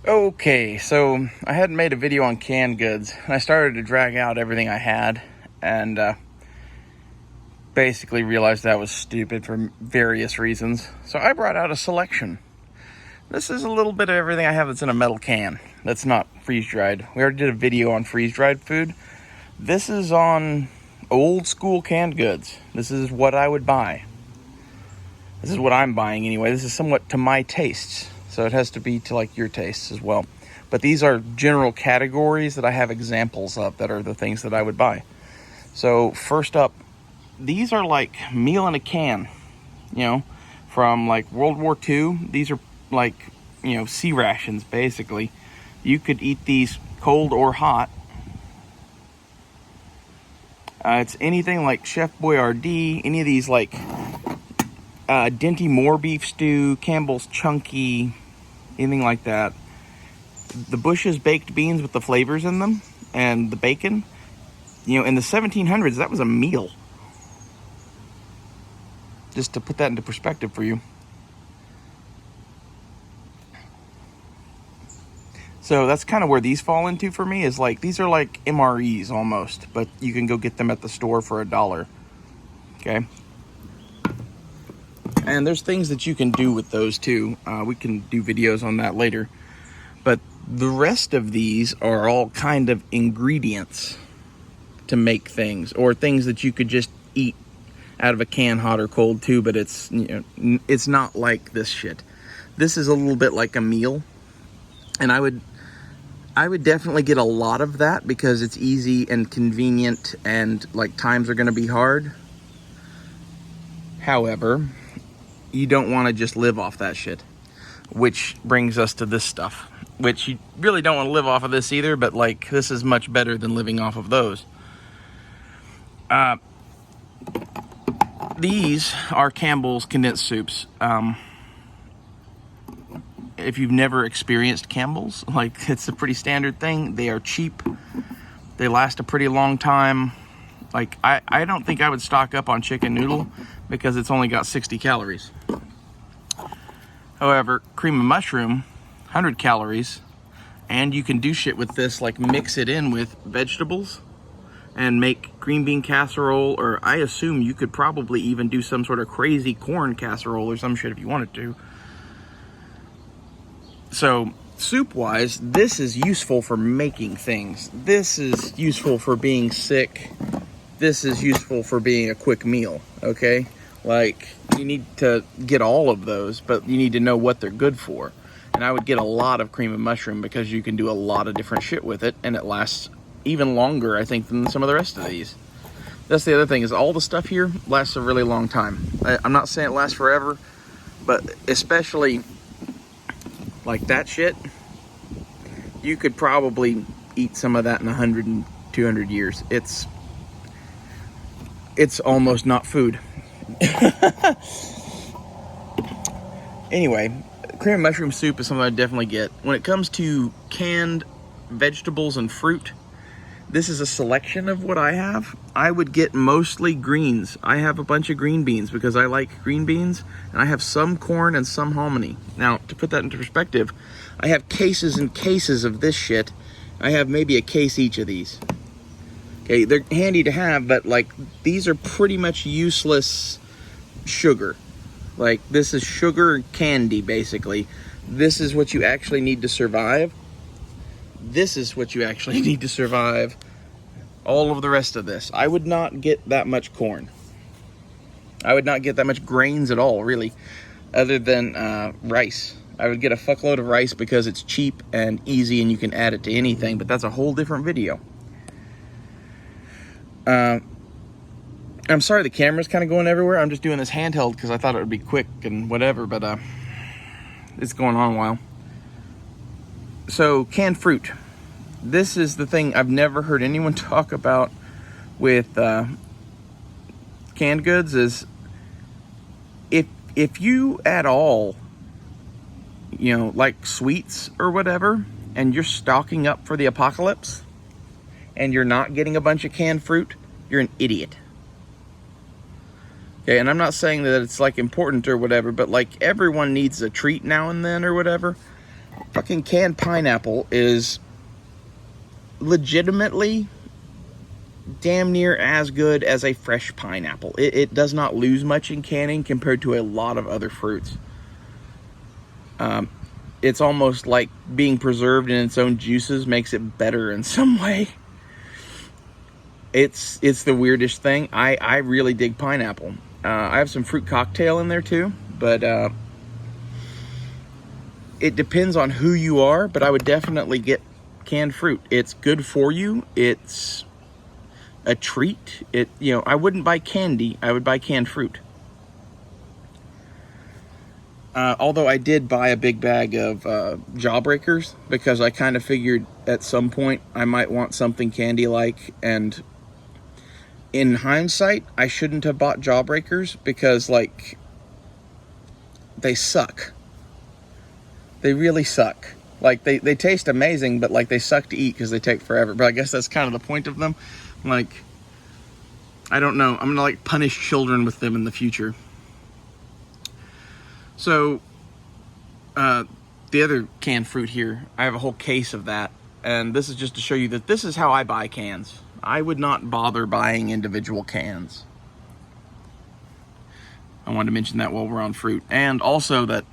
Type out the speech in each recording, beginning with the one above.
Okay, so I hadn't made a video on canned goods, and I started to drag out everything I had, and basically realized that was stupid for various reasons. So I brought out a selection. This is a little bit of everything I have that's in a metal can that's not freeze-dried. We already did a video on freeze-dried food. This is on old school canned goods. This is what I would buy. This is what I'm buying anyway. This is somewhat to my tastes, so it has to be to like your tastes as well. But these are general categories that I have examples of that are the things that I would buy. So first up, these are like meal in a can, from like World War II. These are like, sea rations basically. You could eat these cold or hot. It's anything like Chef Boyardee, any of these like Dinty Moore beef stew, Campbell's chunky, anything like that. The Bush's baked beans with the flavors in them and the bacon. In the 1700s, that was a meal. Just to put that into perspective for you. So that's kind of where these fall into for me, is like, these are like MREs almost, but you can go get them at the store for $1. Okay. And there's things that you can do with those too. We can do videos on that later. But the rest of these are all kind of ingredients to make things, or things that you could just eat out of a can, hot or cold too, but it's it's not like this shit. This is a little bit like a meal, and I would definitely get a lot of that because it's easy and convenient, and like times are going to be hard. However, you don't want to just live off that shit, which brings us to this stuff, which you really don't want to live off of this either, but like this is much better than living off of those. These are Campbell's condensed soups. If you've never experienced Campbell's, like, it's a pretty standard thing. They are cheap. They last a pretty long time. Like, I don't think I would stock up on chicken noodle because it's only got 60 calories. However, cream of mushroom, 100 calories. And you can do shit with this, like mix it in with vegetables and make green bean casserole, or I assume you could probably even do some sort of crazy corn casserole or some shit if you wanted to. So, soup-wise, this is useful for making things. This is useful for being sick. This is useful for being a quick meal, okay? Like, you need to get all of those, but you need to know what they're good for. And I would get a lot of cream of mushroom because you can do a lot of different shit with it, and it lasts even longer, I think, than some of the rest of these. That's the other thing, is all the stuff here lasts a really long time. I'm not saying it lasts forever, but especially like that shit, you could probably eat some of that in 100 and 200 years. It's almost not food. Anyway, cream of mushroom soup is something I definitely get. When it comes to canned vegetables and fruit, this is a selection of what I have. I would get mostly greens. I have a bunch of green beans because I like green beans, and I have some corn and some hominy. Now, to put that into perspective, I have cases and cases of this shit. I have maybe a case each of these. Okay, they're handy to have, but like, these are pretty much useless sugar. Like, this is sugar candy, basically. This is what you actually need to survive. This is what you actually need to survive. All of the rest of this. I would not get that much corn. I would not get that much grains at all, really, other than rice. I would get a fuckload of rice because it's cheap and easy and you can add it to anything, but that's a whole different video. I'm sorry the camera's kind of going everywhere. I'm just doing this handheld because I thought it would be quick and whatever, but it's going on a while. So, canned fruit. This is the thing I've never heard anyone talk about with canned goods, is if you at all, like sweets or whatever, and you're stocking up for the apocalypse, and you're not getting a bunch of canned fruit, you're an idiot. Okay, and I'm not saying that it's like important or whatever, but like everyone needs a treat now and then or whatever. fucking canned pineapple is legitimately damn near as good as a fresh pineapple. It does not lose much in canning compared to a lot of other fruits. It's almost like being preserved in its own juices makes it better in some way. It's the weirdest thing. I really dig pineapple. I have some fruit cocktail in there too, but it depends on who you are, but I would definitely get canned fruit. It's good for you. It's a treat. I wouldn't buy candy. I would buy canned fruit. Although I did buy a big bag of Jawbreakers because I kind of figured at some point I might want something candy-like, and in hindsight, I shouldn't have bought Jawbreakers because, like, they suck. They really suck. Like, they taste amazing, but, like, they suck to eat because they take forever. But I guess that's kind of the point of them. Like, I don't know. I'm going to, like, punish children with them in the future. So, the other canned fruit here, I have a whole case of that. And this is just to show you that this is how I buy cans. I would not bother buying individual cans. I wanted to mention that while we're on fruit. And also that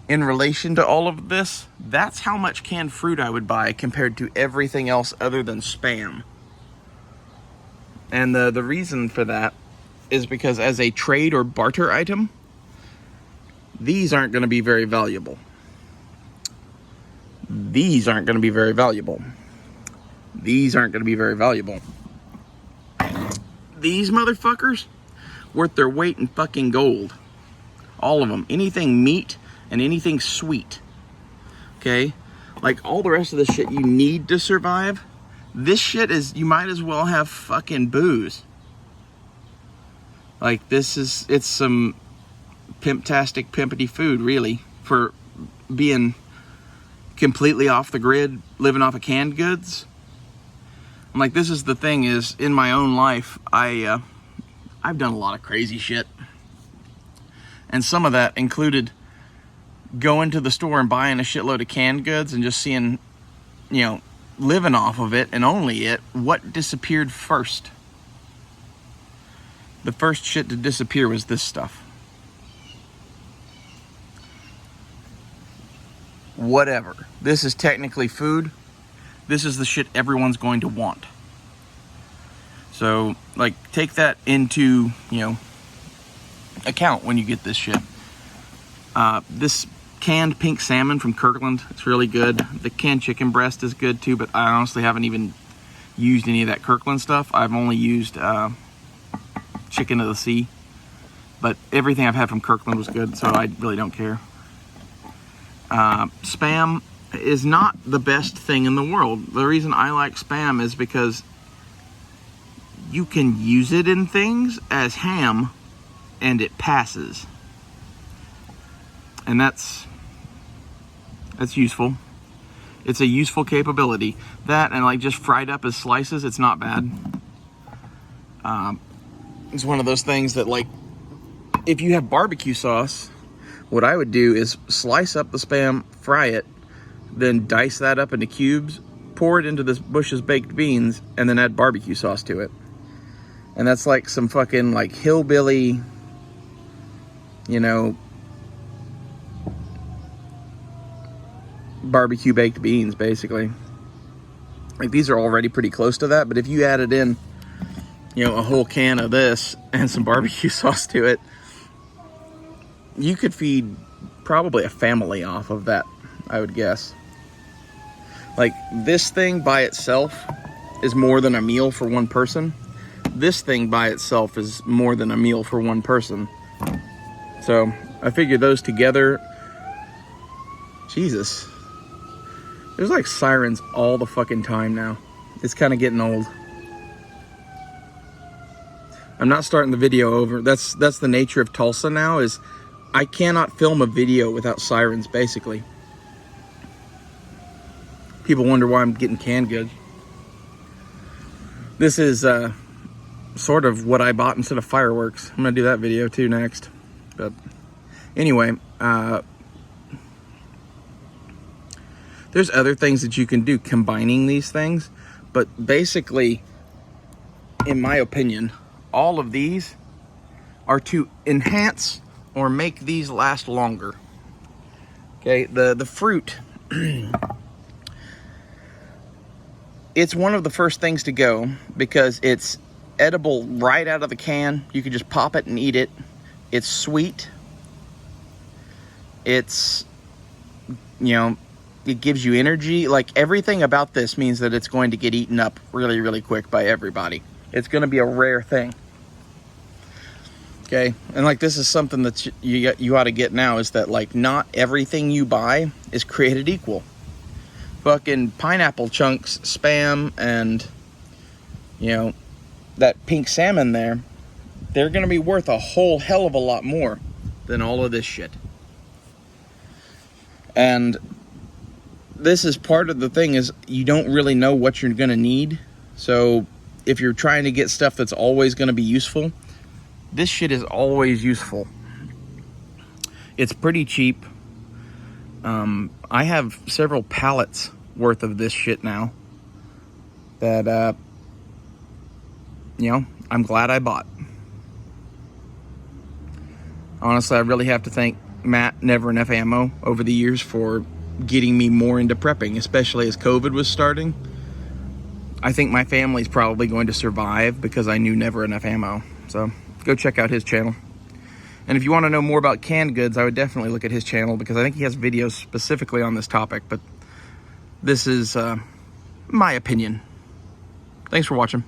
in relation to all of this, that's how much canned fruit I would buy compared to everything else other than Spam. And the reason for that is because as a trade or barter item, these aren't going to be very valuable. These aren't going to be very valuable. These aren't going to be very valuable. These motherfuckers, worth their weight in fucking gold. All of them. Anything meat and anything sweet. Okay? Like all the rest of the shit you need to survive, this shit is, you might as well have fucking booze. Like it's some pimptastic, pimpity food, really, for being completely off the grid, living off of canned goods. I'm like, this is the thing is, in my own life, I've done a lot of crazy shit. And some of that included going to the store and buying a shitload of canned goods and just seeing, living off of it and only it. What disappeared first? The first shit to disappear was this stuff. Whatever. This is technically food. This is the shit everyone's going to want. So, like, take that into, account when you get this shit. This canned pink salmon from Kirkland, it's really good. The canned chicken breast is good too, but I honestly haven't even used any of that Kirkland stuff. I've only used chicken of the sea. But everything I've had from Kirkland was good, so I really don't care. Spam is not the best thing in the world. The reason I like Spam is because you can use it in things as ham and it passes. And that's useful. It's a useful capability. That and like just fried up as slices, it's not bad. It's one of those things that, like, if you have barbecue sauce, what I would do is slice up the Spam, fry it, then dice that up into cubes, pour it into this Bush's baked beans, and then add barbecue sauce to it. And that's like some fucking like hillbilly, barbecue baked beans, basically. Like, these are already pretty close to that, but if you added in, a whole can of this and some barbecue sauce to it, you could feed probably a family off of that, I would guess. Like, this thing by itself is more than a meal for one person. This thing by itself is more than a meal for one person. So, I figure those together... Jesus. There's like sirens all the fucking time now. It's kind of getting old. I'm not starting the video over. That's the nature of Tulsa now, is I cannot film a video without sirens, basically. People wonder why I'm getting canned goods. This is sort of what I bought instead of fireworks. I'm going to do that video too next. But anyway, There's other things that you can do combining these things, but basically, in my opinion, all of these are to enhance or make these last longer. Okay, the fruit, it's one of the first things to go because it's edible right out of the can. You can just pop it and eat it. It's sweet. It's, you know, it gives you energy. Like, everything about this means that it's going to get eaten up really, really quick by everybody. It's going to be a rare thing. Okay, and like, this is something that you ought to get now, is that, like, not everything you buy is created equal. Fucking pineapple chunks, Spam, and, you know, that pink salmon there, they're going to be worth a whole hell of a lot more than all of this shit. And this is part of the thing, is you don't really know what you're going to need. So if you're trying to get stuff that's always going to be useful, this shit is always useful. It's pretty cheap. I have several pallets worth of this shit now that, you know, I'm glad I bought. Honestly, I really have to thank Matt, Never Enough Ammo, over the years for getting me more into prepping, especially as COVID was starting. I think my family's probably going to survive because I knew Never Enough Ammo. So go check out his channel. And if you want to know more about canned goods, I would definitely look at his channel, because I think he has videos specifically on this topic. But this is my opinion. Thanks for watching.